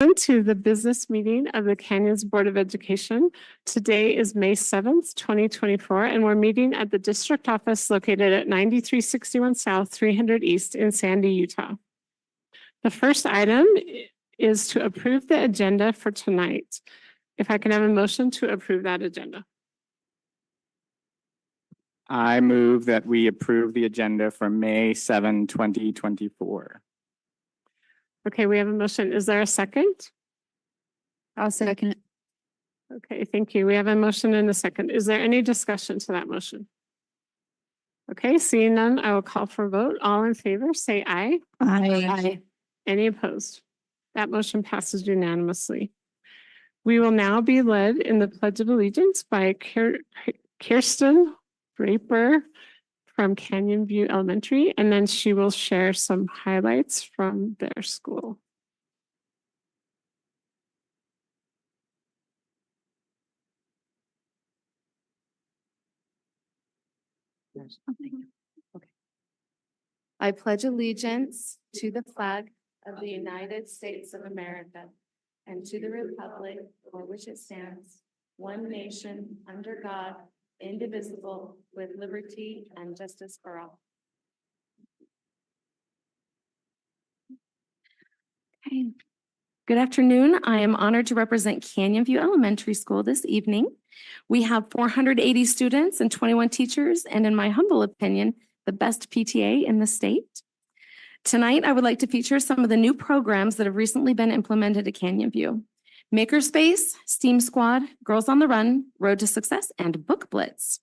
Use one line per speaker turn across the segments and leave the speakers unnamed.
Welcome to the business meeting of the Canyons Board of Education. Today is May 7th, 2024, and we're meeting at the district office located at 9361 South, 300 East in Sandy, Utah. The first item is to approve the agenda for tonight. If I can have a motion to approve that agenda.
I move that we approve the agenda for May 7, 2024.
Okay, we have a motion. Is there a second?
I'll second it.
Okay, thank you. We have a motion and a second. Is there any discussion to that motion? Okay, seeing none, I will call for a vote. All in favor, say aye.
Aye.
Any opposed? That motion passes unanimously. We will now be led in the Pledge of Allegiance by Kirsten Draper from Canyon View Elementary, and then she will share some highlights from their school.
Okay. I pledge allegiance to the flag of the United States of America and to the republic for which it stands, one nation, under God, indivisible, with liberty and justice for all. Okay. Good afternoon. I am honored to represent Canyon View Elementary School this evening. We have 480 students and 21 teachers, and in my humble opinion, the best PTA in the state. Tonight, I would like to feature some of the new programs that have recently been implemented at Canyon View: Makerspace, STEAM Squad, Girls on the Run, Road to Success, and Book Blitz.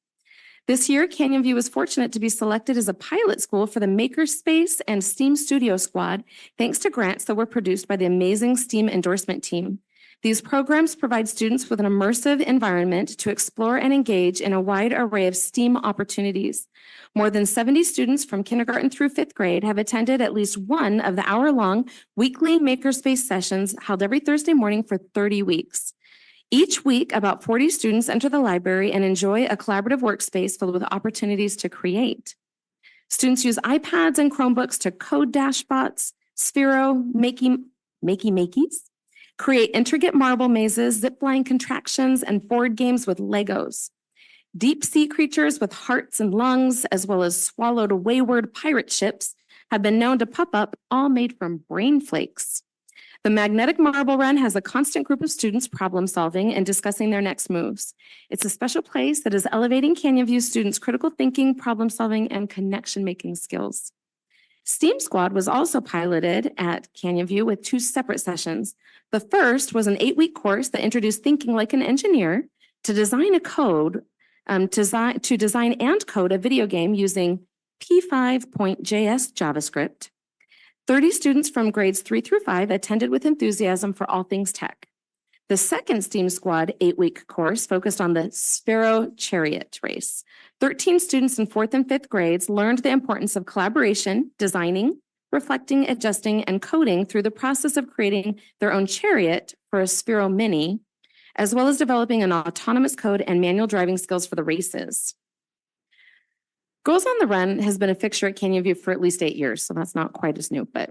This year, Canyon View was fortunate to be selected as a pilot school for the Makerspace and STEAM Studio Squad, thanks to grants that were produced by the amazing STEAM endorsement team. These programs provide students with an immersive environment to explore and engage in a wide array of STEAM opportunities. More than 70 students from kindergarten through 5th grade have attended at least one of the hour-long weekly Makerspace sessions held every Thursday morning for 30 weeks. Each week, about 40 students enter the library and enjoy a collaborative workspace filled with opportunities to create. Students use iPads and Chromebooks to code dashbots, Sphero, Makey-Makeys, create intricate marble mazes, zipline contractions, and board games with Legos. Deep sea creatures with hearts and lungs, as well as swallowed wayward pirate ships, have been known to pop up, all made from brain flakes. The Magnetic Marble Run has a constant group of students problem solving and discussing their next moves. It's a special place that is elevating Canyon View students' critical thinking, problem solving, and connection making skills. STEAM Squad was also piloted at Canyon View with 2 separate sessions. The first was an 8-week course that introduced thinking like an engineer to design and code a video game using P5.js JavaScript. 30 students from grades 3 through 5 attended with enthusiasm for all things tech. The second STEAM Squad 8-week course focused on the Sphero Chariot race. 13 students in 4th and 5th grades learned the importance of collaboration, designing, reflecting, adjusting, and coding through the process of creating their own chariot for a Sphero Mini, as well as developing an autonomous code and manual driving skills for the races. Girls on the Run has been a fixture at Canyon View for at least 8 years, so that's not quite as new, but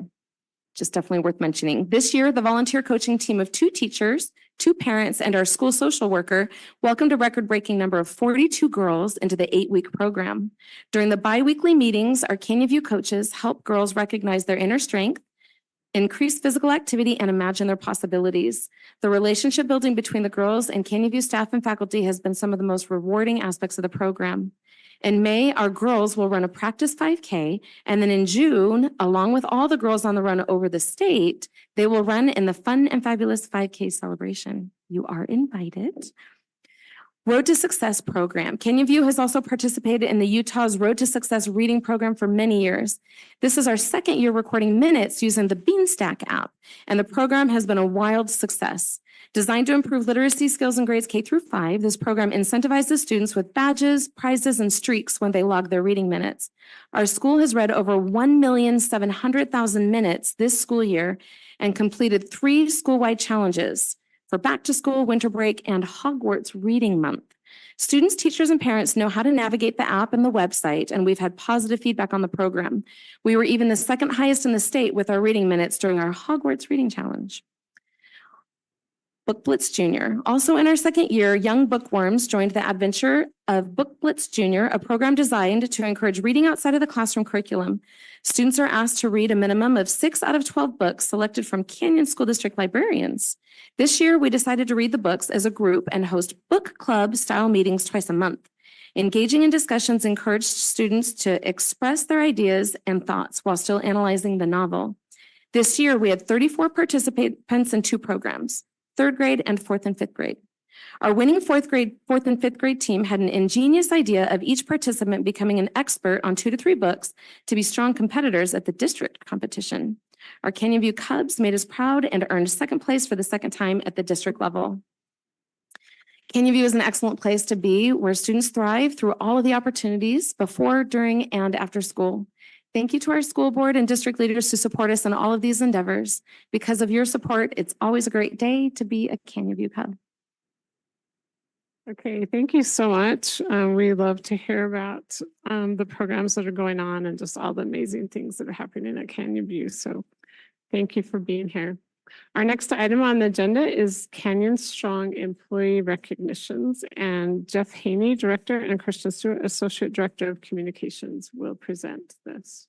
just definitely worth mentioning. This year, the volunteer coaching team of 2 teachers, 2 parents, and our school social worker welcomed a record-breaking number of 42 girls into the 8-week program. During the bi-weekly meetings, our Canyon View coaches help girls recognize their inner strength, increase physical activity, and imagine their possibilities. The relationship building between the girls and Canyon View staff and faculty has been some of the most rewarding aspects of the program. In May, our girls will run a practice 5K, and then in June, along with all the girls on the run over the state, they will run in the Fun and Fabulous 5K celebration. You are invited. Road to Success program. Canyon View has also participated in the Utah's Road to Success reading program for many years. This is our 2nd year recording minutes using the Beanstack app, and the program has been a wild success. Designed to improve literacy skills in grades K through 5, this program incentivizes students with badges, prizes, and streaks when they log their reading minutes. Our school has read over 1,700,000 minutes this school year and completed 3 school-wide challenges for back to school, winter break, and Hogwarts Reading Month. Students, teachers, and parents know how to navigate the app and the website, and we've had positive feedback on the program. We were even the 2nd highest in the state with our reading minutes during our Hogwarts Reading Challenge. Book Blitz Junior. Also in our second year, young bookworms joined the adventure of Book Blitz Junior, a program designed to encourage reading outside of the classroom curriculum. Students are asked to read a minimum of 6 out of 12 books selected from Canyon School District librarians. This year, we decided to read the books as a group and host book club style meetings twice a month. Engaging in discussions encouraged students to express their ideas and thoughts while still analyzing the novel. This year, we had 34 participants in 2 programs, 3rd grade and 4th and 5th grade. Our winning 4th and 5th grade team had an ingenious idea of each participant becoming an expert on 2 to 3 books to be strong competitors at the district competition. Our Canyon View Cubs made us proud and earned 2nd place for the 2nd time at the district level. Canyon View is an excellent place to be where students thrive through all of the opportunities before, during, and after school. Thank you to our school board and district leaders to support us in all of these endeavors. Because of your support, it's always a great day to be a Canyon View Cub.
Okay, thank you so much. We love to hear about the programs that are going on and just all the amazing things that are happening at Canyon View. So thank you for being here. Our next item on the agenda is Canyon Strong Employee Recognitions, and Jeff Haney, Director, and Christian Stewart, Associate Director of Communications, will present this.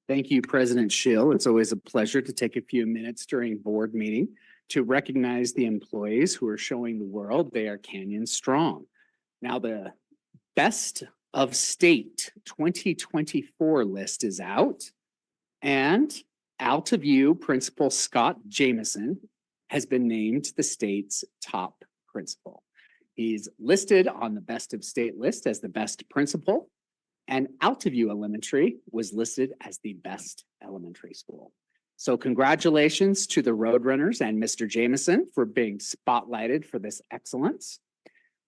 Thank you, President Schill. It's always a pleasure to take a few minutes during board meeting to recognize the employees who are showing the world they are Canyon strong. Now, the Best of State 2024 list is out, and Altaview Principal Scott Jameson has been named the state's top principal. He's listed on the Best of State list as the best principal, and Altaview Elementary was listed as the best elementary school. So congratulations to the Roadrunners and Mr. Jameson for being spotlighted for this excellence.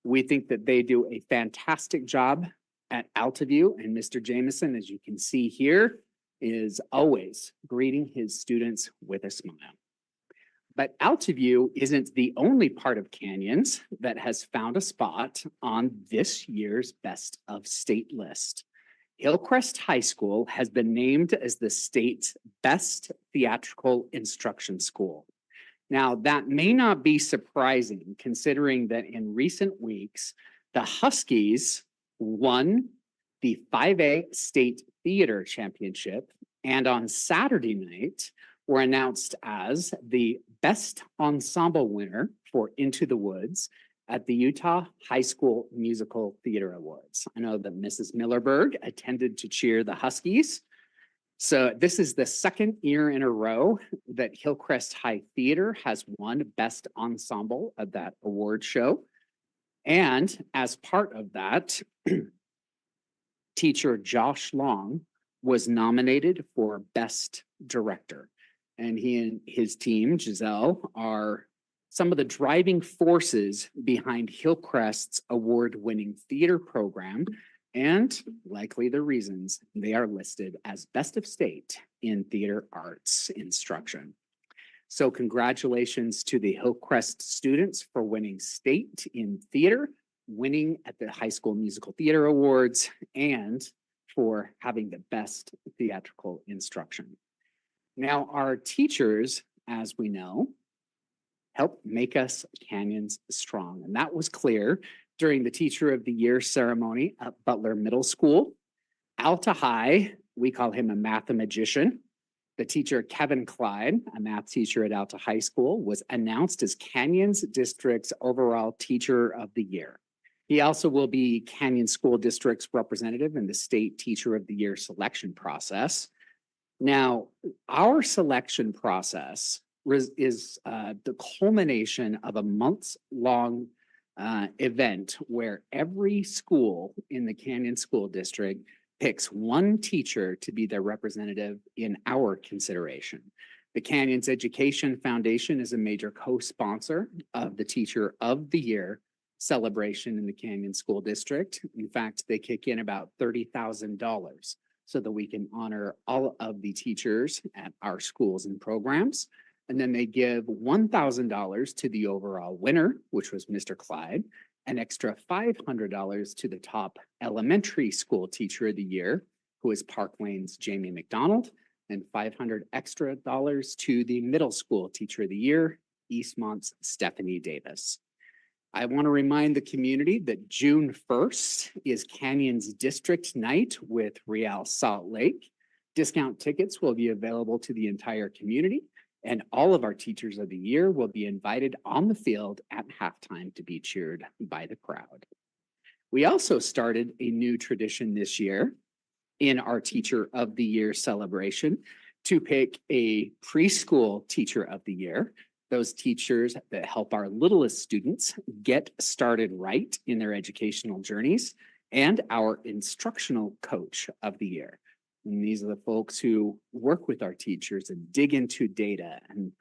We think that they do a fantastic job at Altaview, and Mr. Jameson, as you can see here, is always greeting his students with a smile. But Altaview isn't the only part of Canyons that has found a spot on this year's Best of State list. Hillcrest High School has been named as the state's best theatrical instruction school. Now, that may not be surprising considering that in recent weeks, the Huskies won the 5A State Theater Championship, and on Saturday night were announced as the best ensemble winner for Into the Woods at the Utah High School Musical Theater Awards. I know that Mrs. Millerberg attended to cheer the Huskies. So this is the 2nd year in a row that Hillcrest High Theater has won Best Ensemble at that award show. And as part of that, teacher Josh Long was nominated for Best Director. And he and his team, Giselle, are some of the driving forces behind Hillcrest's award-winning theater program, and likely the reasons they are listed as best of state in theater arts instruction. So congratulations to the Hillcrest students for winning state in theater, winning at the High School Musical Theater Awards, and for having the best theatrical instruction. Now, our teachers, as we know, help make us Canyons strong. And that was clear during the Teacher of the Year ceremony at Butler Middle School. Alta High, we call him a mathemagician. The teacher, Kevin Clyde, a math teacher at Alta High School, was announced as Canyons District's overall Teacher of the Year. He also will be Canyon School District's representative in the State Teacher of the Year selection process. Now, our selection process is the culmination of a months-long event where every school in the Canyon School District picks one teacher to be their representative in our consideration. The Canyons Education Foundation is a major co-sponsor of the Teacher of the Year celebration in the Canyon School District. In fact, they kick in about $30,000 so that we can honor all of the teachers at our schools and programs. And then they give $1,000 to the overall winner, which was Mr. Clyde, An extra $500 to the top elementary school teacher of the year, who is Park Lane's Jamie McDonald, and $500 extra to the middle school teacher of the year, Eastmont's Stephanie Davis. I want to remind the community that June 1st is Canyon's District Night with Real Salt Lake. Discount tickets will be available to the entire community, and all of our teachers of the year will be invited on the field at halftime to be cheered by the crowd. We also started a new tradition this year in our Teacher of the Year celebration to pick a preschool Teacher of the Year, those teachers that help our littlest students get started right in their educational journeys, and our instructional coach of the year. And these are the folks who work with our teachers and dig into data and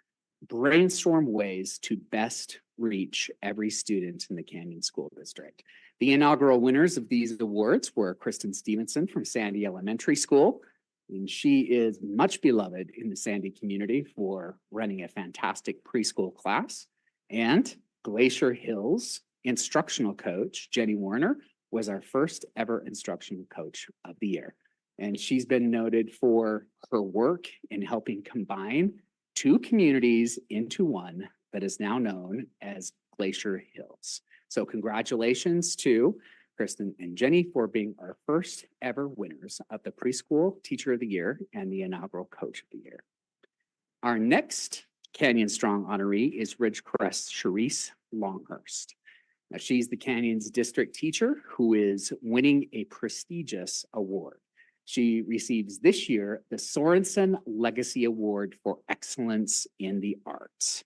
brainstorm ways to best reach every student in the Canyon School District. The inaugural winners of these awards were Kristen Stevenson from Sandy Elementary School, and she is much beloved in the Sandy community for running a fantastic preschool class. And Glacier Hills instructional coach, Jenny Warner, was our first ever instructional coach of the year. And she's been noted for her work in helping combine two communities into one that is now known as Glacier Hills. So congratulations to Kristen and Jenny for being our first ever winners of the Preschool Teacher of the Year and the inaugural Coach of the Year. Our next Canyon Strong honoree is Ridgecrest Charisse Longhurst. Now, she's the Canyon's district teacher who is winning a prestigious award. She receives this year the Sorensen Legacy Award for Excellence in the Arts.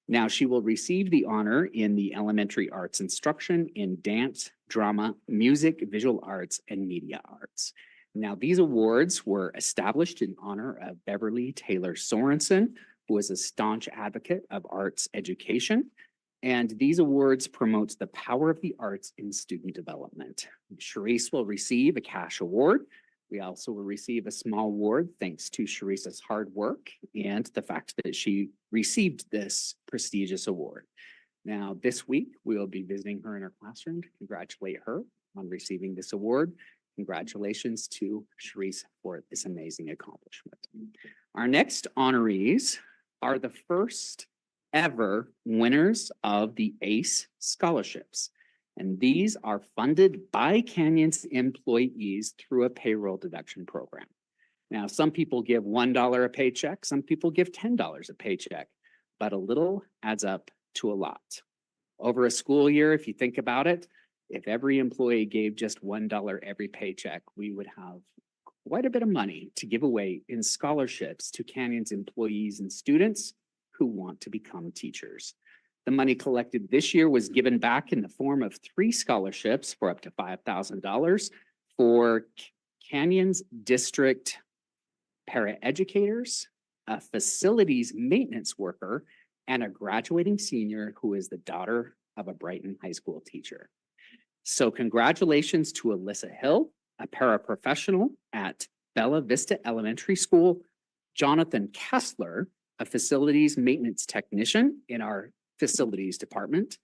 Now, she will receive the honor in the elementary arts instruction in dance, drama, music, visual arts, and media arts. Now, these awards were established in honor of Beverly Taylor Sorensen, who was a staunch advocate of arts education. And these awards promote the power of the arts in student development. Charisse will receive a cash award. We also will receive a small award thanks to Charissa's hard work and the fact that she received this prestigious award. Now, this week, we will be visiting her in her classroom to congratulate her on receiving this award. Congratulations to Charisse for this amazing accomplishment. Our next honorees are the first ever winners of the ACE scholarships. And these are funded by Canyon's employees through a payroll deduction program. Now, some people give $1 a paycheck, some people give $10 a paycheck, but a little adds up to a lot. Over a school year, if you think about it, if every employee gave just $1 every paycheck, we would have quite a bit of money to give away in scholarships to Canyon's employees and students who want to become teachers. The money collected this year was given back in the form of 3 scholarships for up to $5,000 for Canyon's district paraeducators, a facilities maintenance worker, and a graduating senior who is the daughter of a Brighton High School teacher. So congratulations to Alyssa Hill, a paraprofessional at Bella Vista Elementary School, Jonathan Kessler, a facilities maintenance technician in our facilities department,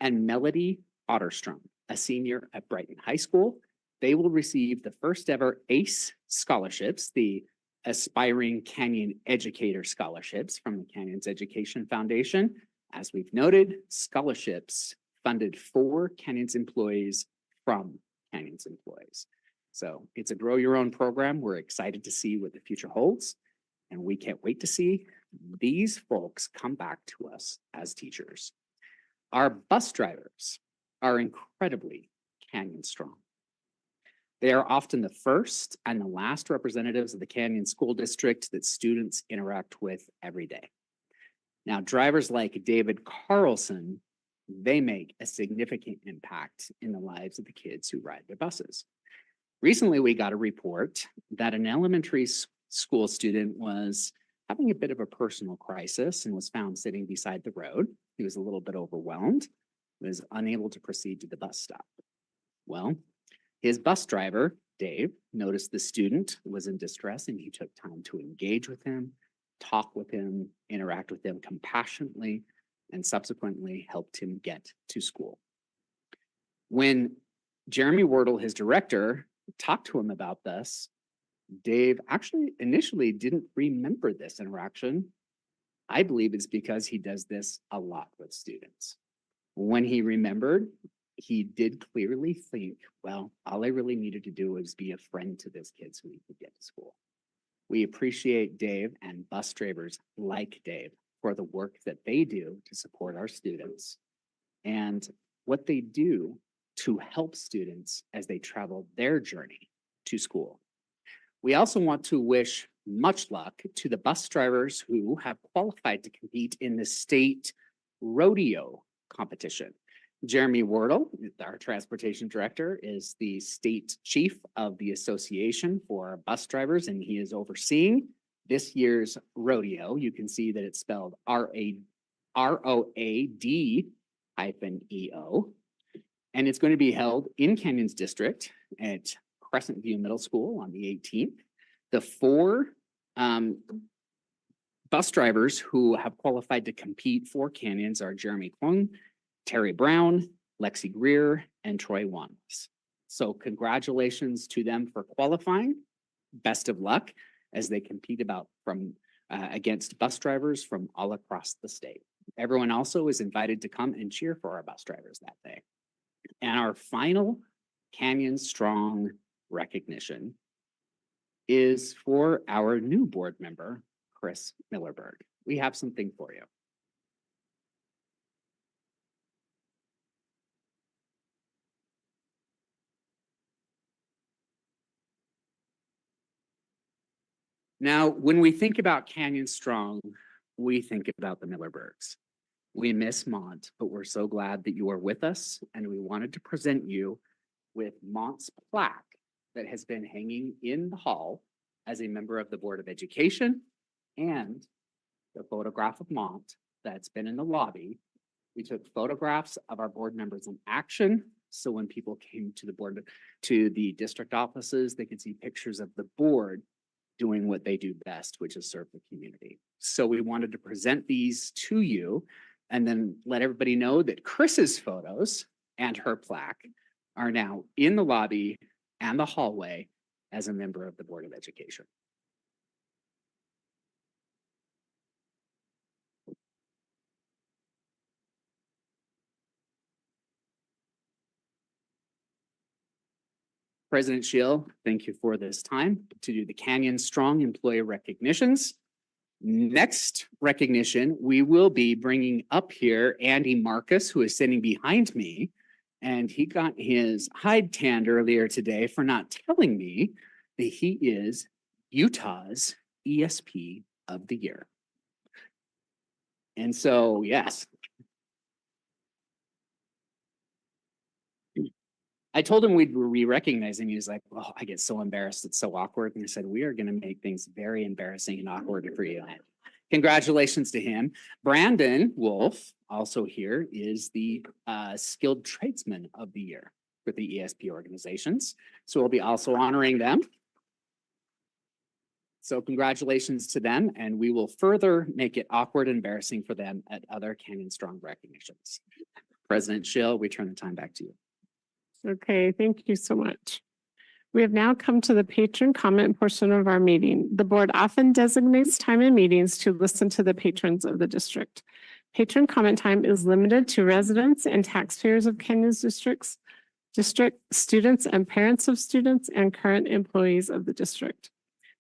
and Melody Otterstrom, a senior at Brighton High School. They will receive the first ever ACE scholarships, the Aspiring Canyon Educator Scholarships from the Canyons Education Foundation. As we've noted, scholarships funded for Canyons employees from Canyons employees. So it's a grow your own program. We're excited to see what the future holds, and we can't wait to see these folks come back to us as teachers. Our bus drivers are incredibly Canyon strong. They are often the first and the last representatives of the Canyon School District that students interact with every day. Now, drivers like David Carlson, they make a significant impact in the lives of the kids who ride their buses. Recently, we got a report that an elementary school student was having a bit of a personal crisis and was found sitting beside the road. He was a little bit overwhelmed, was unable to proceed to the bus stop. Well, his bus driver, Dave, noticed the student was in distress and he took time to engage with him, talk with him, interact with him compassionately, and subsequently helped him get to school. When Jeremy Wordle, his director, talked to him about this, Dave actually initially didn't remember this interaction. I believe it's because he does this a lot with students. When he remembered, he did clearly think, well, all I really needed to do was be a friend to this kid so he could get to school. We appreciate Dave and bus drivers like Dave for the work that they do to support our students and what they do to help students as they travel their journey to school. We also want to wish much luck to the bus drivers who have qualified to compete in the state rodeo competition. Jeremy Wordle, our transportation director, is the state chief of the association for bus drivers, and he is overseeing this year's rodeo. You can see that it's spelled ROAD-EO. And it's going to be held in Canyons District at Crescent View Middle School on the 18th. The 4 bus drivers who have qualified to compete for Canyons are Jeremy Klung, Terry Brown, Lexi Greer, and Troy Wanless. So congratulations to them for qualifying. Best of luck as they compete against bus drivers from all across the state. Everyone also is invited to come and cheer for our bus drivers that day. And our final Canyon Strong recognition is for our new board member, Chris Millerberg. We have something for you. Now, when we think about Canyon Strong, we think about the Millerbergs. We miss Mont, but we're so glad that you are with us, and we wanted to present you with Mont's plaque that has been hanging in the hall as a member of the Board of Education, and the photograph of Mont that's been in the lobby. We took photographs of our board members in action, so when people came to the district offices, they could see pictures of the board doing what they do best, which is serve the community. So we wanted to present these to you and then let everybody know that Chris's photos and her plaque are now in the lobby and the hallway as a member of the Board of Education. President Shield, thank you for this time to do the Canyon Strong Employee Recognitions. Next recognition, we will be bringing up here Andy Marcus, who is sitting behind me, and he got his hide tanned earlier today for not telling me that he is Utah's ESP of the Year. And so, yes. I told him we'd re-recognize him. He was like, "Oh, I get so embarrassed. It's so awkward." And I said, "We are going to make things very embarrassing and awkward for you." Congratulations to him. Brandon Wolf, also here, is the Skilled Tradesman of the Year for the ESP organizations. So we'll be also honoring them. So congratulations to them, and we will further make it awkward and embarrassing for them at other Canyon Strong recognitions. President Schill, we turn the time back to you.
Okay, thank you so much. We have now come to the patron comment portion of our meeting. The board often designates time in meetings to listen to the patrons of the district. Patron comment time is limited to residents and taxpayers of Canyons district, students and parents of students, and current employees of the district.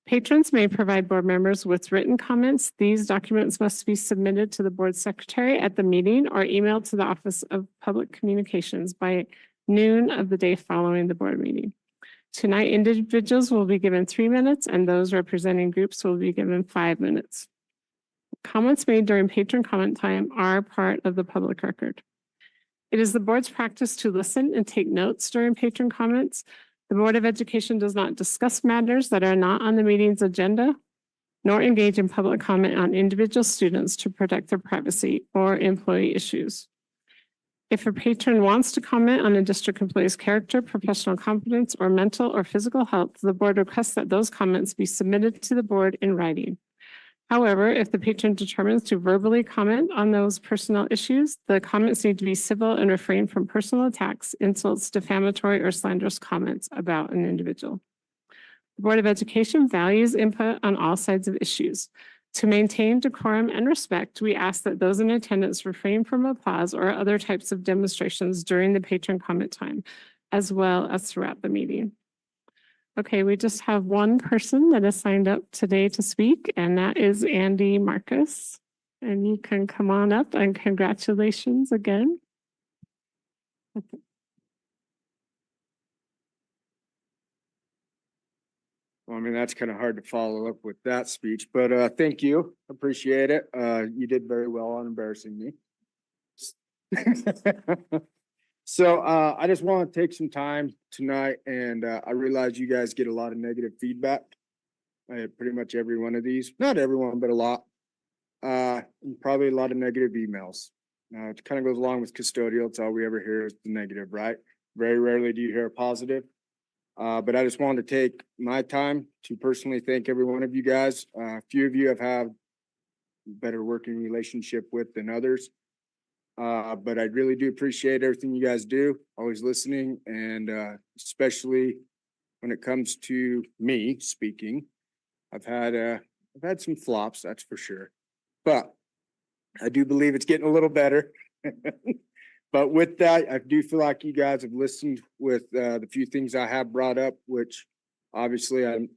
Patrons may provide board members with written comments. These documents must be submitted to the board secretary at the meeting or emailed to the Office of Public Communications by noon of the day following the board meeting. Tonight, individuals will be given 3 minutes and those representing groups will be given 5 minutes. Comments made during patron comment time are part of the public record. It is the board's practice to listen and take notes during patron comments. The Board of Education does not discuss matters that are not on the meeting's agenda, nor engage in public comment on individual students to protect their privacy or employee issues. If a patron wants to comment on a district employee's character, professional competence, or mental or physical health, the board requests that those comments be submitted to the board in writing. However, if the patron determines to verbally comment on those personnel issues, the comments need to be civil and refrain from personal attacks, insults, defamatory, or slanderous comments about an individual. The Board of Education values input on all sides of issues. To maintain decorum and respect, we ask that those in attendance refrain from applause or other types of demonstrations during the patron comment time, as well as throughout the meeting. Okay, we just have one person that has signed up today to speak, and that is Andy Marcus. And you can come on up, and congratulations again.
Well, I mean, that's kind of hard to follow up with that speech, but thank you. Appreciate it. You did very well on embarrassing me. So I just want to take some time tonight, and I realize you guys get a lot of negative feedback. Pretty much every one of these, not everyone, but a lot. And probably a lot of negative emails. It kind of goes along with custodial. It's all we ever hear is the negative, right? Very rarely do you hear a positive. But I just wanted to take my time to personally thank every one of you guys. A few of you have had better working relationship with than others. But I really do appreciate everything you guys do, always listening, and especially when it comes to me speaking. I've had some flops, that's for sure. But I do believe it's getting a little better. But with that, I do feel like you guys have listened with the few things I have brought up, which obviously I'm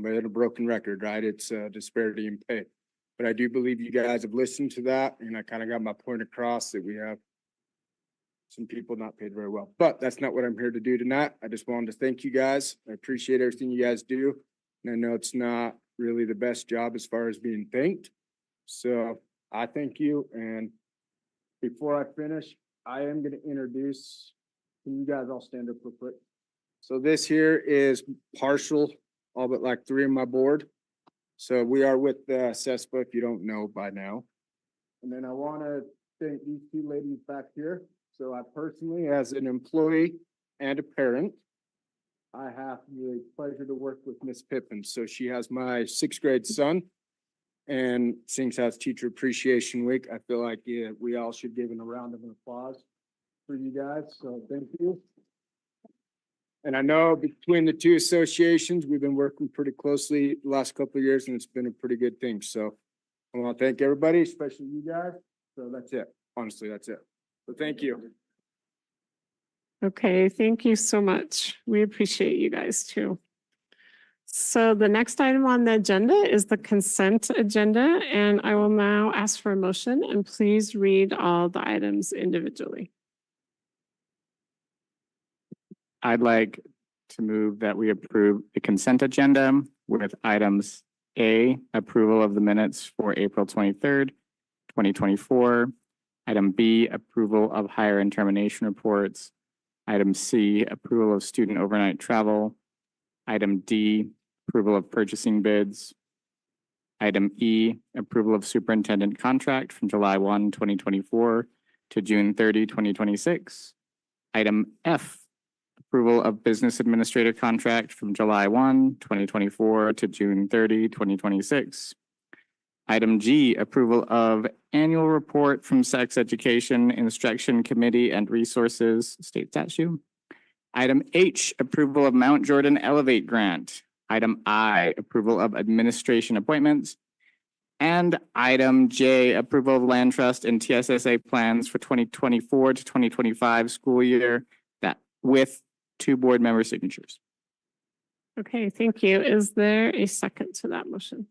at a broken record, right? It's disparity in pay. But I do believe you guys have listened to that, and I kind of got my point across that we have some people not paid very well. But that's not what I'm here to do tonight. I just wanted to thank you guys. I appreciate everything you guys do. And I know it's not really the best job as far as being thanked. So I thank you. And before I finish, I am going to introduce, can you guys all stand up real quick? So this here is partial, all but like 3 of my board. So we are with CESPA, if you don't know by now. And then I want to thank these 2 ladies back here. So I personally, as an employee and a parent, I have the pleasure to work with Miss Pippin. So she has my 6th grade son. And seeing as Teacher Appreciation Week, I feel like we all should give a round of applause for you guys. So thank you. And I know between the 2 associations, we've been working pretty closely the last couple of years, and it's been a pretty good thing. So I want to thank everybody, especially you guys. So that's it. Honestly, that's it. So thank you.
Okay, thank you so much. We appreciate you guys too. So the next item on the agenda is the consent agenda, and I will now ask for a motion, and please read all the items individually.
I'd like to move that we approve the consent agenda with items A, approval of the minutes for April 23rd, 2024. Item B, approval of hire and termination reports. Item C, approval of student overnight travel. Item D, approval of purchasing bids. Item E, approval of superintendent contract from July 1, 2024 to June 30, 2026. Item F, approval of business administrator contract from July 1, 2024 to June 30, 2026. Item G, approval of annual report from Sex Education Instruction Committee and Resources, state statute. Item H, approval of Mount Jordan Elevate Grant. Item I, approval of administration appointments. And item J, approval of land trust and TSSA plans for 2024 to 2025 school year that with 2 board member signatures.
Okay, thank you. Is there a second to that motion?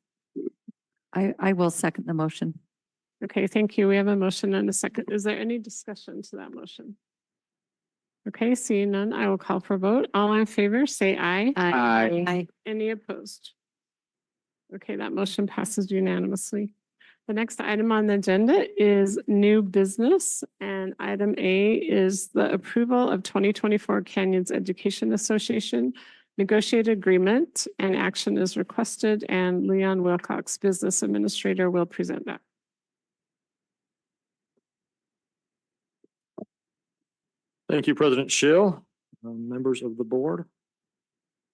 I will second the motion.
Okay, thank you. We have a motion and a second. Is there any discussion to that motion? Okay, seeing none, I will call for a vote. All in favor, say aye.
Aye.
Any opposed? Okay, that motion passes unanimously. The next item on the agenda is new business, and item A is the approval of 2024 Canyons Education Association negotiated agreement, and action is requested, and Leon Wilcox, Business Administrator, will present that.
Thank you, President Schill, members of the board.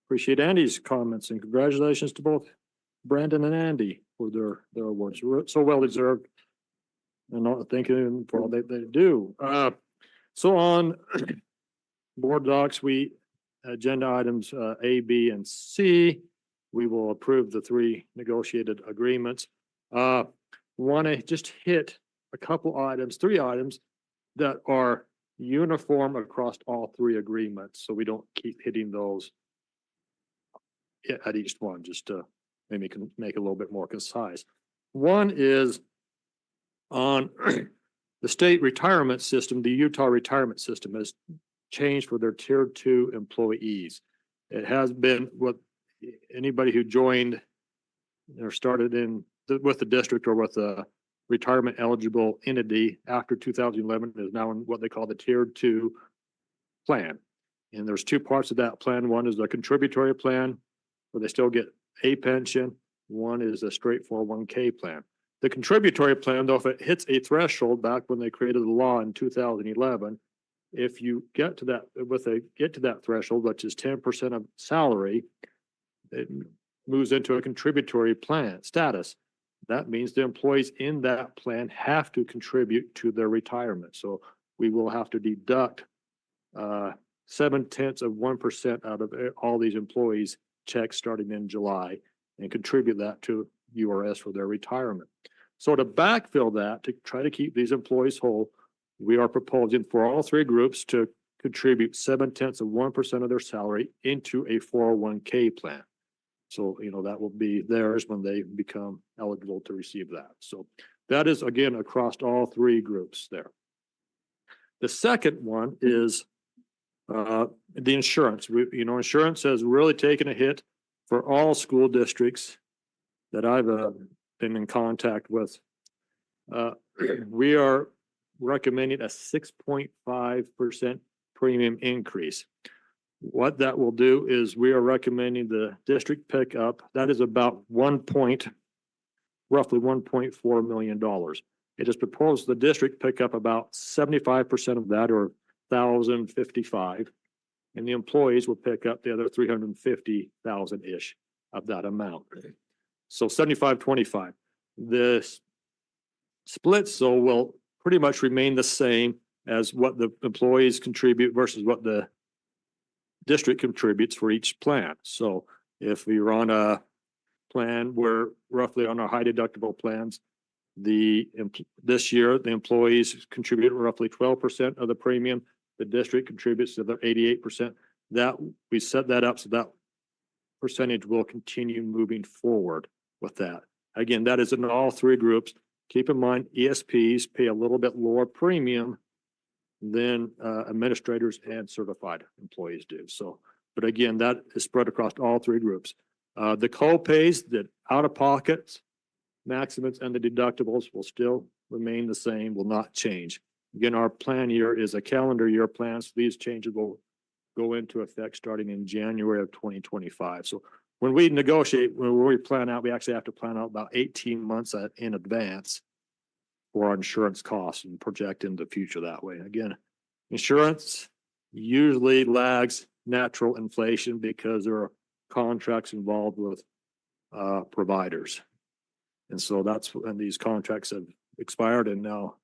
Appreciate Andy's comments and congratulations to both Brandon and Andy. for their awards. So well deserved. And not thanking for all they do. So on board docs, agenda items A, B, and C, we will approve the 3 negotiated agreements. Want to just hit a couple items, 3 items that are uniform across all 3 agreements, so we don't keep hitting those at each one, just to maybe make it a little bit more concise. One is on the state retirement system. The Utah retirement system has changed for their tier 2 employees. It has been what anybody who joined or started with the district or with a retirement eligible entity after 2011 is now in what they call the tier 2 plan. And there's 2 parts of that plan. One is the contributory plan where they still get a pension. One is a straight 401k plan. The contributory plan, though, if it hits a threshold back when they created the law in 2011, if you get to that threshold, which is 10% of salary, it moves into a contributory plan status. That means the employees in that plan have to contribute to their retirement. So we will have to deduct 0.7% out of all these employees' checks starting in July and contribute that to URS for their retirement. So to backfill that, to try to keep these employees whole, we are proposing for all 3 groups to contribute 0.7% of their salary into a 401k plan. So, that will be theirs when they become eligible to receive that. So that is, again, across all 3 groups there. The second one is the insurance. Insurance has really taken a hit for all school districts that I've been in contact with. We are recommending a 6.5% premium increase. What that will do is we are recommending the district pick up. That is about roughly $1.4 million. It is proposed the district pick up about 75% of that, or 1,055, and the employees will pick up the other 350,000-ish of that amount. So 75-25. The split will pretty much remain the same as what the employees contribute versus what the district contributes for each plan. So if we are on a plan where roughly on our high deductible plans, this year the employees contribute roughly 12% of the premium. The district contributes to the 88%. That we set that up so that percentage will continue moving forward with that. Again, that is in all 3 groups. Keep in mind, ESPs pay a little bit lower premium than administrators and certified employees do. So, but again, that is spread across all 3 groups. The co-pays, the out-of-pockets, maximums, and the deductibles will still remain the same, will not change. Again, our plan year is a calendar year plan, so these changes will go into effect starting in January of 2025. So when we negotiate, when we plan out, we actually have to plan out about 18 months in advance for our insurance costs and project into the future that way. Again, insurance usually lags natural inflation because there are contracts involved with providers. And so that's when these contracts have expired, and now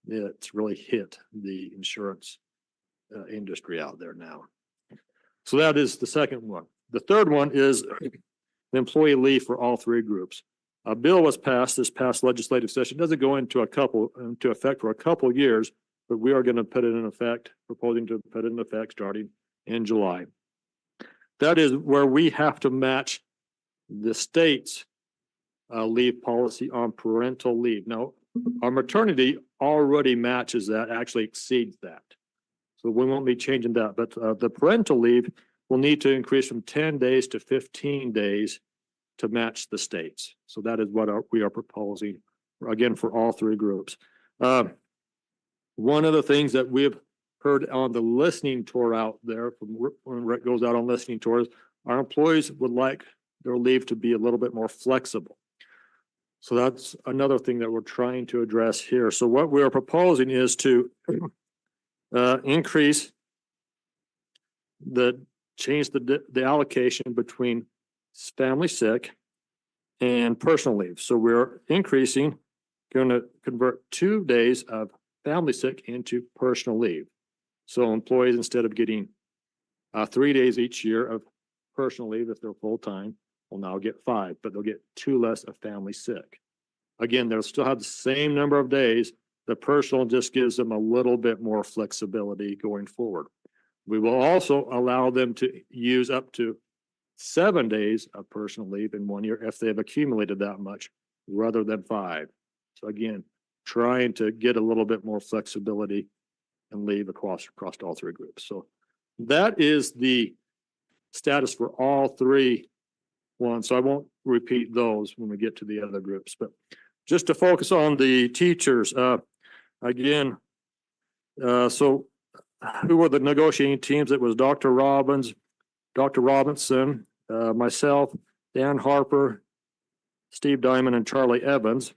it's really hit the insurance industry out there now. So that is the second one. The third one is the employee leave for all 3 groups. A bill was passed this past legislative session. It doesn't go into effect for a couple years, but we are going to put it in effect, proposing to put it in effect starting in July. That is where we have to match the state's leave policy on parental leave. Now, our maternity already matches that, actually exceeds that. So we won't be changing that, but the parental leave will need to increase from 10 days to 15 days to match the states. So that is what we are proposing, again, for all 3 groups. One of the things that we've heard on the listening tour out there, when Rick goes out on listening tours, our employees would like their leave to be a little bit more flexible. So that's another thing that we're trying to address here. So what we are proposing is to change the allocation between family sick, and personal leave. So we're increasing, going to convert 2 days of family sick into personal leave. So employees, instead of getting 3 days each year of personal leave if they're full-time, will now get 5, but they'll get 2 less of family sick. Again, they'll still have the same number of days. The personal just gives them a little bit more flexibility going forward. We will also allow them to use up to 7 days of personal leave in 1 year if they've accumulated that much, rather than 5. So again, trying to get a little bit more flexibility and leave across all 3 groups. So that is the status for all 3 ones. So I won't repeat those when we get to the other groups, but just to focus on the teachers, again, so who were the negotiating teams? It was Dr. Robbins, Dr. Robinson, myself, Dan Harper, Steve Diamond, and Charlie Evans.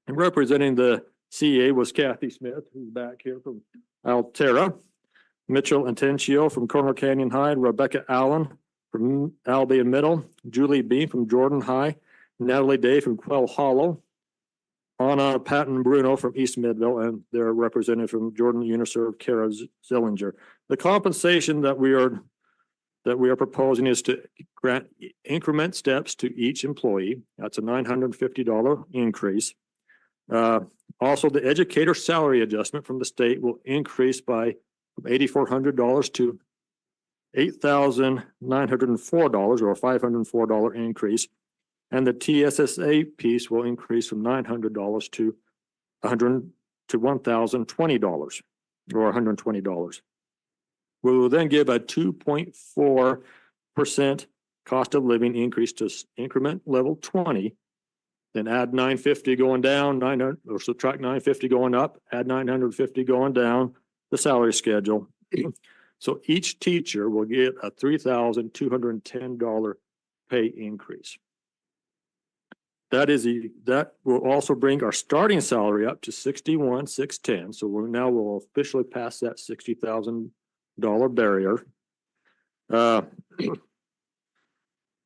And representing the CEA was Kathy Smith, who's back here from Altera, Mitchell Intencio from Cornwall Canyon High, Rebecca Allen from Albion Middle, Julie Beam from Jordan High, Natalie Day from Quell Hollow, Anna Patton Bruno from East Midville, and their representative from Jordan Uniserve, Kara Zillinger. The compensation that we are proposing is to grant increment steps to each employee. That's a $950 increase. Also, the educator salary adjustment from the state will increase by $8,400 to $8,904, or a $504 increase. And the TSSA piece will increase from $900 to $1,020, or $120. We will then give a 2.4% cost of living increase to increment level 20. Then add 950 going down, 900, or subtract 950 going up, add 950 going down the salary schedule. So each teacher will get a $3,210 pay increase. That will also bring our starting salary up to $61,610. So we'll officially pass that $60,000 barrier.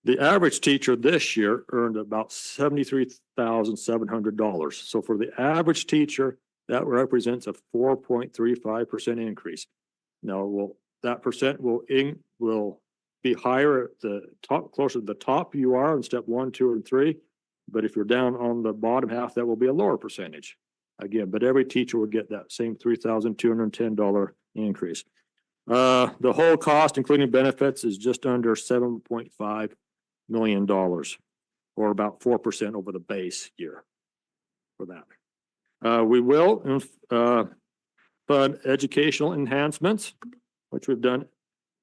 The average teacher this year earned about $73,700. So for the average teacher, that represents a 4.35% increase. Now, that percent will be higher at the top, closer to the top you are in step 1, 2, and 3. But if you're down on the bottom half, that will be a lower percentage. Again, but every teacher will get that same $3,210 increase. The whole cost, including benefits, is just under $7.5 million, or about 4% over the base year for that. We will fund educational enhancements, which we've done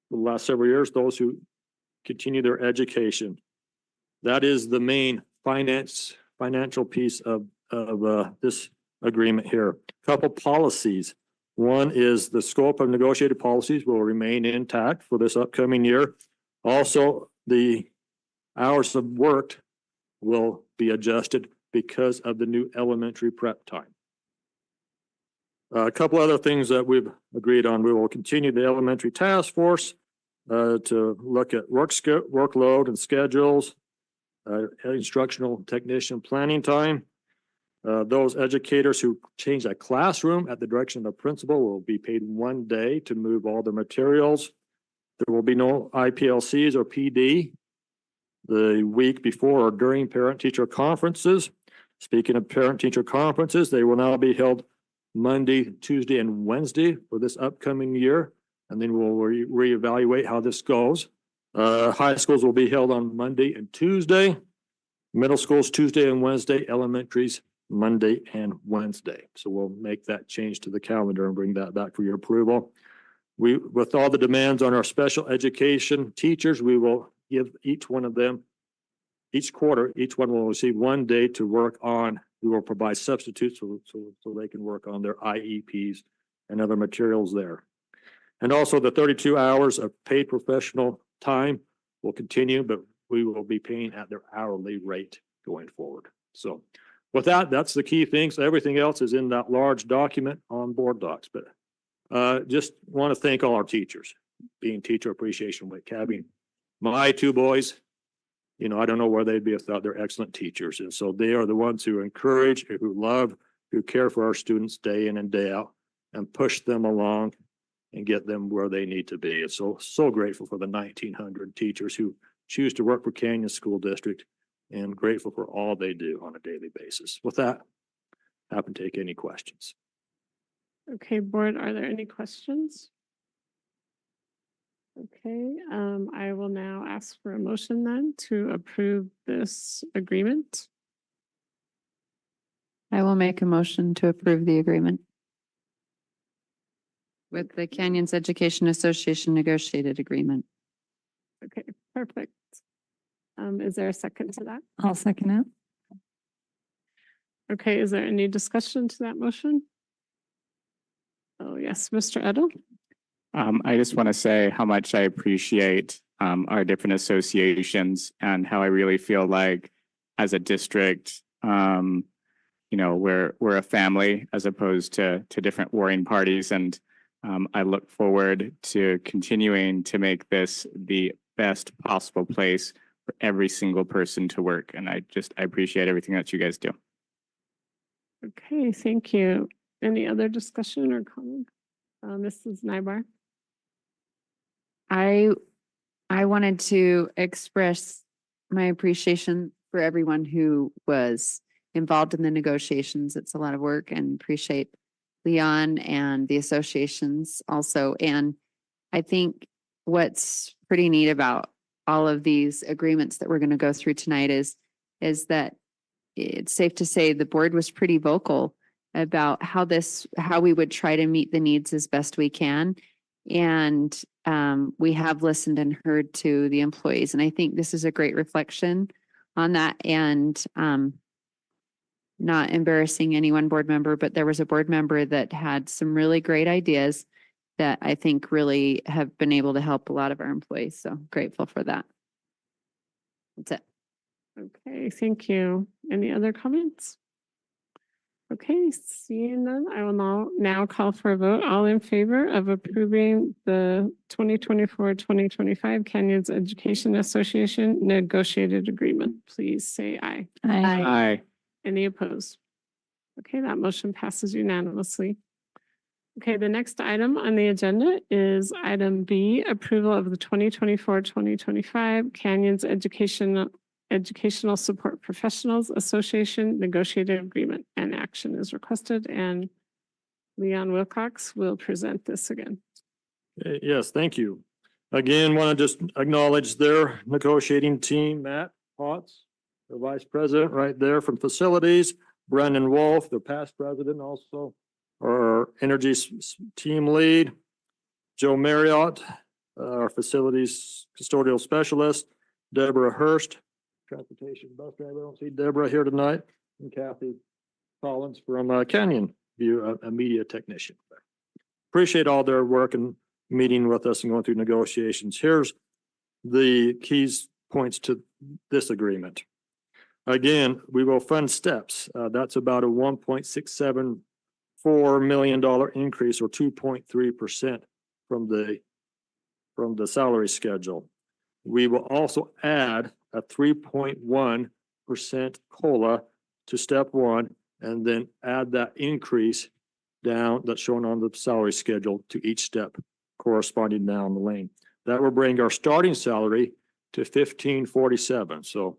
for the last several years, those who continue their education. That is the main financial piece of this agreement here. Couple policies. One is the scope of negotiated policies will remain intact for this upcoming year. Also, the hours of work will be adjusted because of the new elementary prep time. A couple other things that we've agreed on. We will continue the elementary task force to look at workload and schedules, instructional technician planning time. Those educators who change a classroom at the direction of the principal will be paid 1 day to move all the materials. There will be no IPLCs or PD the week before or during parent-teacher conferences. Speaking of parent-teacher conferences, they will now be held Monday, Tuesday, and Wednesday for this upcoming year, and then we'll reevaluate how this goes. High schools will be held on Monday and Tuesday, middle schools Tuesday and Wednesday, elementaries Monday and Wednesday. So we'll make that change to the calendar and bring that back for your approval. With all the demands on our special education teachers, we will give each one of them, each quarter, each one will receive 1 day to work on. We will provide substitutes so they can work on their IEPs and other materials there. And also the 32 hours of paid professional time will continue, but we will be paying at their hourly rate going forward. So with that, that's the key things. Everything else is in that large document on board docs, but just want to thank all our teachers, being Teacher Appreciation Week, having my 2 boys You know, I don't know where they'd be without their excellent teachers. And so they are the ones who encourage, who love, who care for our students day in and day out and push them along and get them where they need to be. And so grateful for the 1,900 teachers who choose to work for Canyon School District and grateful for all they do on a daily basis. With that, happy to take any questions.
Okay, board, are there any questions? Okay, I will now ask for a motion then to approve this agreement.
I will make a motion to approve the agreement with the Canyons Education Association negotiated agreement.
Okay, perfect. Is there a second to that?
I'll second it.
Okay, is there any discussion to that motion? Oh, yes, Mr. Edel?
I just want to say how much I appreciate our different associations and how I really feel like as a district, you know, we're a family as opposed to different warring parties. And I look forward to continuing to make this the best possible place for every single person to work. And I appreciate everything that you guys do.
Okay, thank you. Any other discussion or comment? Mrs. Nybar?
I wanted to express my appreciation for everyone who was involved in the negotiations. It's a lot of work, and appreciate Leon and the associations also. And I think what's pretty neat about all of these agreements that we're going to go through tonight is that it's safe to say the board was pretty vocal about how we would try to meet the needs as best we can. And we have listened and heard to the employees. And I think this is a great reflection on that. And not embarrassing any one board member, but there was a board member that had some really great ideas that I think really have been able to help a lot of our employees. So grateful for that. That's it.
Okay, thank you. Any other comments? Okay, seeing none, I will now call for a vote. All in favor of approving the 2024-2025 Canyons Education Association negotiated agreement, please say aye.
Aye.
Any opposed? Okay, that motion passes unanimously. Okay, the next item on the agenda is item B, approval of the 2024-2025 Canyons Educational Support Professionals Association negotiated agreement, and action is requested, and Leon Wilcox will present this again.
Yes, thank you. Again, want to just acknowledge their negotiating team, Matt Potts, the vice president right there from facilities, Brendan Wolf, the past president, also our energy team lead, Joe Marriott, our facilities custodial specialist, Deborah Hurst, transportation bus driver. I don't see Deborah here tonight, and Kathy Collins from Canyon View, a media technician. Appreciate all their work and meeting with us and going through negotiations. Here's the keys points to this agreement. Again, we will fund steps. That's about a $1.674 million increase, or 2.3% from the salary schedule. We will also add a 3.1% COLA to step one, and then add that increase down that's shown on the salary schedule to each step corresponding down the lane. That will bring our starting salary to $15.47. So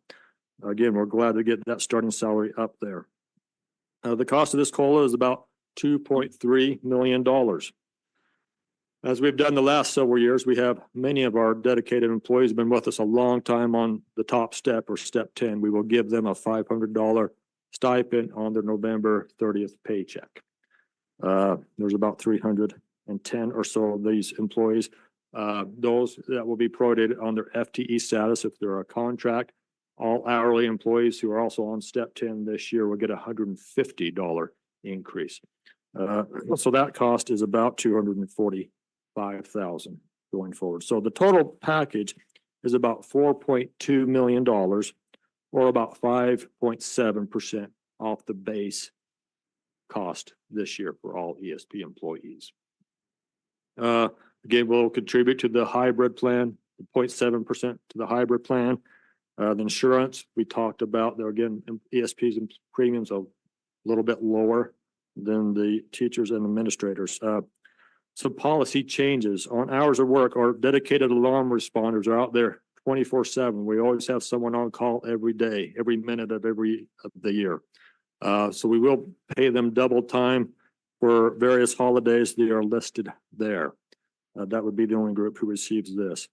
again, we're glad to get that starting salary up there. The cost of this COLA is about $2.3 million. As we've done the last several years, we have many of our dedicated employees been with us a long time on the top step, or step 10. We will give them a $500 stipend on their November 30th paycheck. There's about 310 or so of these employees. Those that will be prorated on their FTE status if they're a contract. All hourly employees who are also on step 10 this year will get a $150 increase. So that cost is about $245,000 going forward. So the total package is about $4.2 million, or about 5.7% off the base cost this year for all ESP employees. Again, we'll contribute to the hybrid plan, 0.7% to the hybrid plan. The insurance, we talked about, there again, ESPs and premiums are a little bit lower than the teachers and administrators. Some policy changes on hours of work. Our dedicated alarm responders are out there 24/7. We always have someone on call every day, every minute of the year. So we will pay them double time for various holidays. They are listed there. That would be the only group who receives this.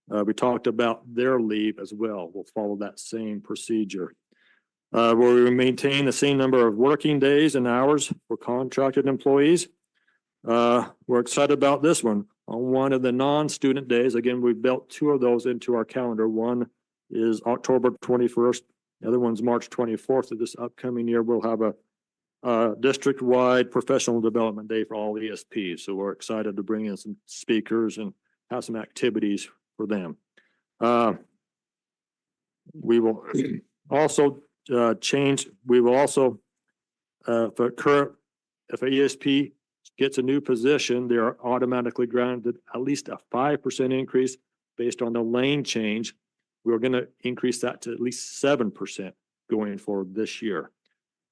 We talked about their leave as well. We'll follow that same procedure. Where we maintain the same number of working days and hours for contracted employees. We're excited about this one. On one of the non-student days, again, we built two of those into our calendar. One is October 21st. The other one's March 24th of this upcoming year. We'll have a district-wide professional development day for all ESPs. So we're excited to bring in some speakers and have some activities for them. We will also change. We will also, if an ESP gets a new position, they are automatically granted at least a 5% increase based on the lane change. We're going to increase that to at least 7% going forward this year.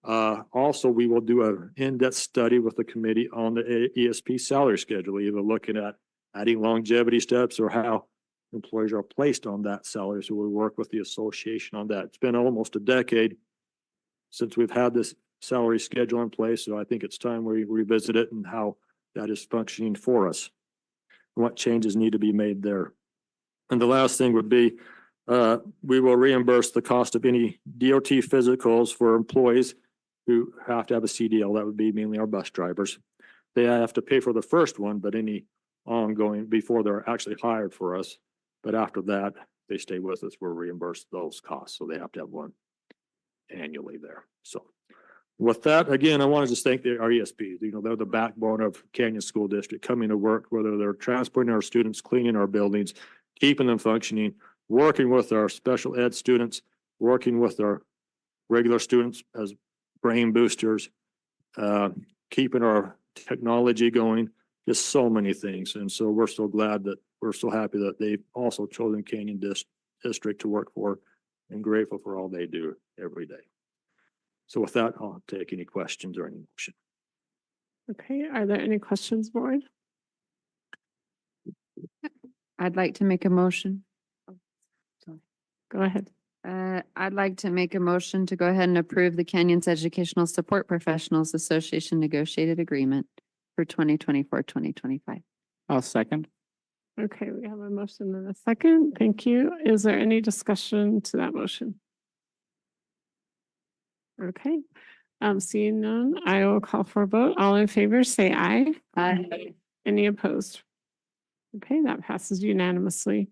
Also, we will do an in-depth study with the committee on the ESP salary schedule, either looking at adding longevity steps or how employees are placed on that salary. So we work with the association on that. It's been almost a decade since we've had this salary schedule in place. So I think it's time we revisit it and how that is functioning for us. What changes need to be made there. And the last thing would be, we will reimburse the cost of any DOT physicals for employees who have to have a CDL. That would be mainly our bus drivers. They have to pay for the first one, but any ongoing before they're actually hired for us. But after that, they stay with us. We'll reimburse those costs. So they have to have one annually there. So with that, again, I want to just thank our ESPs. You know, they're the backbone of Canyon School District, coming to work, whether they're transporting our students, cleaning our buildings, keeping them functioning, working with our special ed students, working with our regular students as brain boosters, keeping our technology going, just so many things. And so we're so glad that we're so happy that they've also chosen Canyon District to work for, and grateful for all they do every day. So with that, I'll take any questions or any motion.
Okay, are there any questions, board?
I'd like to make a motion.
Go ahead.
I'd like to make a motion to go ahead and approve the Canyons Educational Support Professionals Association negotiated agreement for 2024-2025.
I'll second.
Okay, we have a motion and a second. Thank you. Is there any discussion to that motion? Okay, seeing none, I will call for a vote. All in favor, say aye.
Aye.
Any opposed? Okay, that passes unanimously.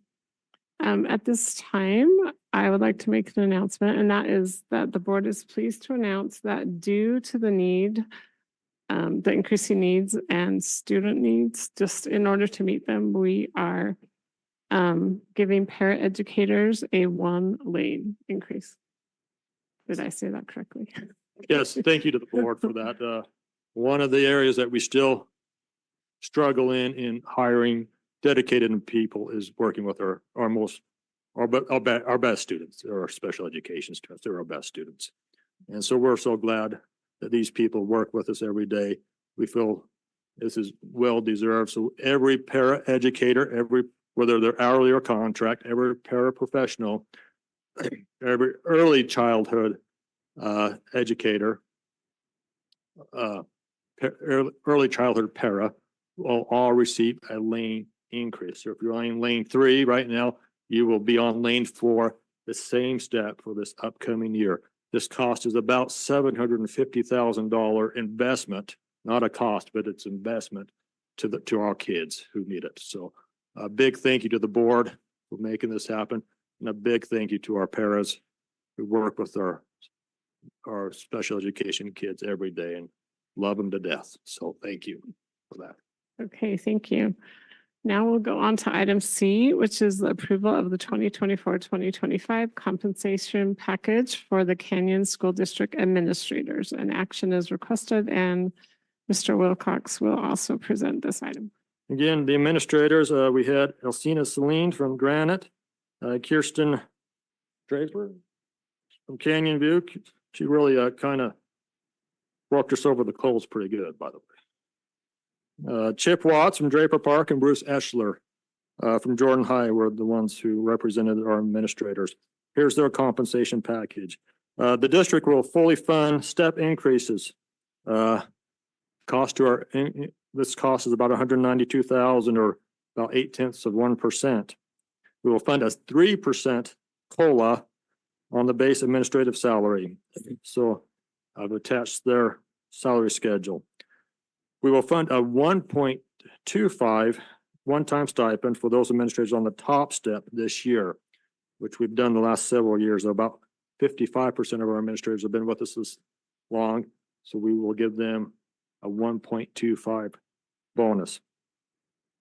At this time, I would like to make an announcement, and that is that the board is pleased to announce that due to the need, the increasing needs and student needs, just in order to meet them, we are giving paraeducators a 1 lane increase. Did I say that correctly?
Yes, thank you to the board for that. One of the areas that we still struggle in hiring dedicated people is working with our best students, or our special education students. They're our best students. And so we're so glad that these people work with us every day. We feel this is well deserved. So every paraeducator, whether they're hourly or contract, every paraprofessional, every early childhood educator, early childhood para will all receive a lane increase. So if you're on lane 3 right now, you will be on lane 4, the same step for this upcoming year. This cost is about $750,000 investment, not a cost, but it's investment to our kids who need it. So a big thank you to the board for making this happen, and a big thank you to our paras who work with our special education kids every day and love them to death. So thank you for that.
Okay, thank you. Now we'll go on to item C, which is the approval of the 2024-2025 compensation package for the Canyon School District administrators. An action is requested, and Mr. Wilcox will also present this item.
Again, the administrators, we had Elsina Celine from Granite, Kirsten Draper from Canyon View. She really kind of worked us over the coals pretty good, by the way. Chip Watts from Draper Park and Bruce Eschler from Jordan High were the ones who represented our administrators. Here's their compensation package. The district will fully fund step increases. Cost to our, this cost is about $192,000 or about 0.8%. We will fund a 3% COLA on the base administrative salary. So I've attached their salary schedule. We will fund a 1.25 one-time stipend for those administrators on the top step this year, which we've done the last several years. About 55% of our administrators have been with us this long, so we will give them a 1.25 bonus.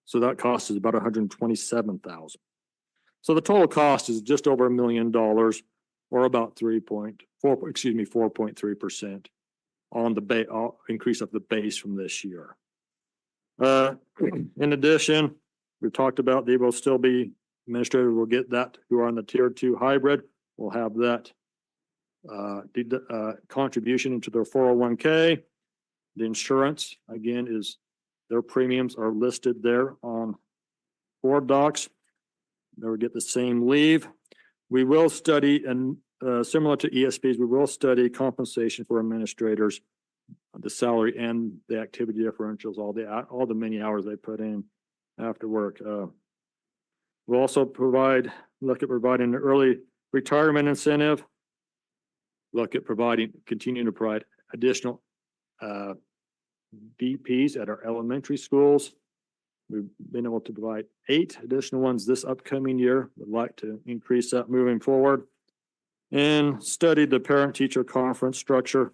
So that cost is about $127,000. So the total cost is just over $1 million, or about 4.3% on the increase of the base from this year. In addition, we've talked about they will still be administrators will get that who are on the tier 2 hybrid will have that contribution into their 401k. The insurance, again, is their premiums are listed there on board docs. They will get the same leave. We will study, and similar to ESPs, we will study compensation for administrators, the salary and the activity differentials, all the many hours they put in after work. We'll also look at providing an early retirement incentive. Look at continuing to provide additional VPs at our elementary schools. We've been able to provide 8 additional ones this upcoming year. Would like to increase that moving forward. And study the parent-teacher conference structure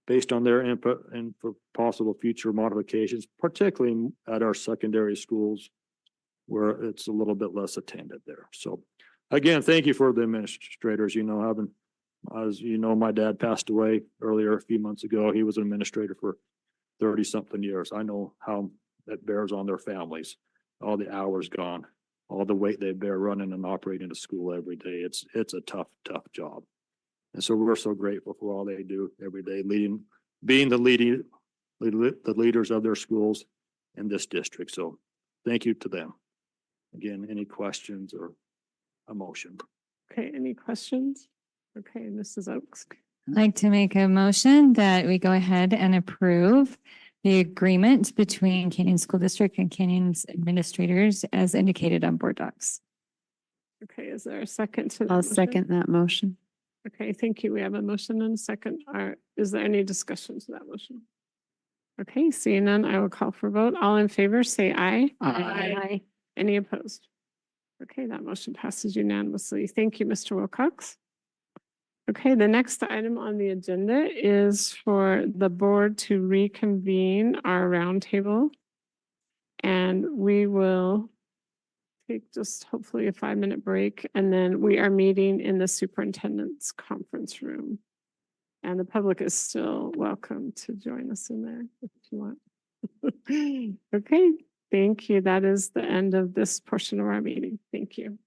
based on their input and for possible future modifications, particularly at our secondary schools where it's a little bit less attended there. So again, thank you for the administrators. You know, as you know, my dad passed away earlier a few months ago. He was an administrator for 30-something years. I know how that bears on their families, all the hours gone, all the weight they bear running and operating a school every day. It's a tough job. And so we're so grateful for all they do every day, being the leaders of their schools in this district. So thank you to them. Again, any questions or a motion?
Okay, any questions? Okay, Mrs. Oaks.
I'd like to make a motion that we go ahead and approve the agreement between Canyon School District and Canyon's administrators as indicated on board docs.
Okay, is there a second to that?
I'll
motion?
second that motion.
Okay, thank you. We have a motion and a second. Is there any discussion to that motion? Okay, seeing none, I will call for vote. All in favor, say aye.
Aye.
Any opposed? Okay, that motion passes unanimously. Thank you, Mr. Wilcox. Okay, the next item on the agenda is for the board to reconvene our roundtable. And we will take just hopefully a 5-minute break, and then we are meeting in the superintendent's conference room. And the public is still welcome to join us in there if you want. Okay, thank you. That is the end of this portion of our meeting. Thank you.